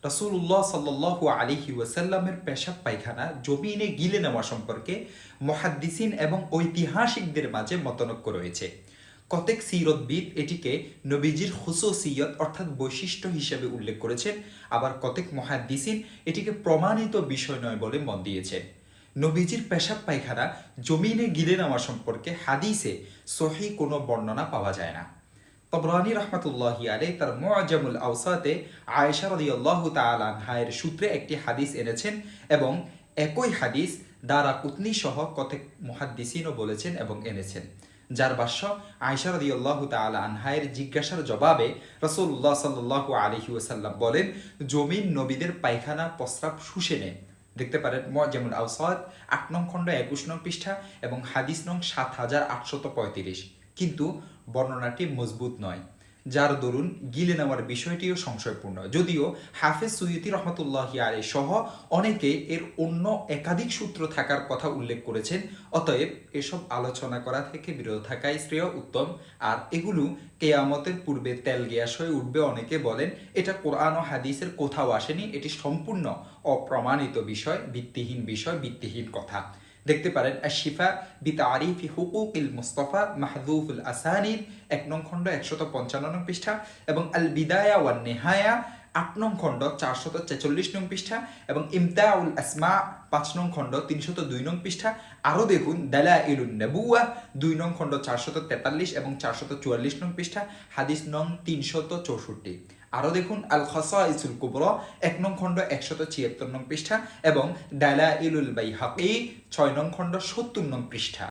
রাসূলুল্লাহ সাল্লাল্লাহু আলাইহি ওয়াসাল্লামের পেশাব পায়খানা জমিনে গিলে নেওয়া সম্পর্কে মুহাদ্দিসিন এবং ঐতিহাসিকদের মাঝে মতনৈক্য রয়েছে। কতেক সিরতবিদ এটিকে নবীজির খুসুসিয়ত অর্থাৎ বৈশিষ্ট্য হিসেবে উল্লেখ করেছেন, আবার কতেক মুহাদ্দিসিন এটিকে প্রমাণিত বিষয় নয় বলে মত দিয়েছেন। নবীজির পেশাব পায়খানা জমিনে গিলে নেওয়া সম্পর্কে হাদিসে সহিহ কোনো বর্ণনা পাওয়া যায় না। তবরানী রহমাতুল্লাহি আলাইহি তার মুআজামুল আওসাতে আয়েশা রাদিয়াল্লাহু তাআলা আনহার সূত্রে একটি হাদিস এনেছেন এবং একই হাদিস দারাকুতনি সহ কতেক মুহাদ্দিসিনও বলেছেন এবং এনেছেন, যার ভাষ্য আয়েশা রাদিয়াল্লাহু তাআলা আনহার জিজ্ঞাসার জবাবে রাসূলুল্লাহ সাল্লাল্লাহু আলাইহি ওয়াসাল্লাম বলেন, জমিন নবীদের পায়খানা প্রস্রাব শুষে নেয়। দেখতে পারেন মুআজামুল আওসাত ৮ নং খণ্ড ২১ নং পৃষ্ঠা এবং হাদিস নং ৭৮৩৫। কিন্তু বর্ণনাটি মজবুত নয়, যার দরুন গিলে নেওয়ার বিষয়টিও সংশয়পূর্ণ। যদিও হাফেজ সুয়ুতি রহমতুল্লাহি আলাইহি সহ অনেকে এর অন্য একাধিক সূত্র থাকার কথা উল্লেখ করেছেন, অতএব এসব আলোচনা করা থেকে বিরত থাকাই শ্রেয় উত্তম। আর এগুলো কেয়ামতের পূর্বে তেল গ্যাস হয়ে উঠবে অনেকে বলেন, এটা কোরআন ও হাদিসের কোথাও আসেনি, এটি সম্পূর্ণ অপ্রমাণিত বিষয়, ভিত্তিহীন কথা। দেখতে পারেন আশ-শিফা বিতারিফি হুকুকিল মুস্তাফা মাহযুফুল আসানিদ ১ নং খণ্ড ১৫৫ নং পৃষ্ঠা এবং আল বিদায়া ওয়ান নেহায়া ৮ নং খণ্ড ৪৪৬ নং পৃষ্ঠা এবং ইমতাউল আসমা ৫ নং খণ্ড ৩০২ নং পৃষ্ঠা। আরও দেখুন দালাইলুন নবুওয়া ২ নং খণ্ড ৪৪৩ এবং ৪৪৪ নং পৃষ্ঠা, হাদিস নং ৩৬৪। আরও দেখুন আল খাসাইসুল কুবরা ১ নং খণ্ড ১৭৬ নং পৃষ্ঠা এবং দালাইলুল বাইহাকি ৬ নং খণ্ড ৭০ নং পৃষ্ঠা।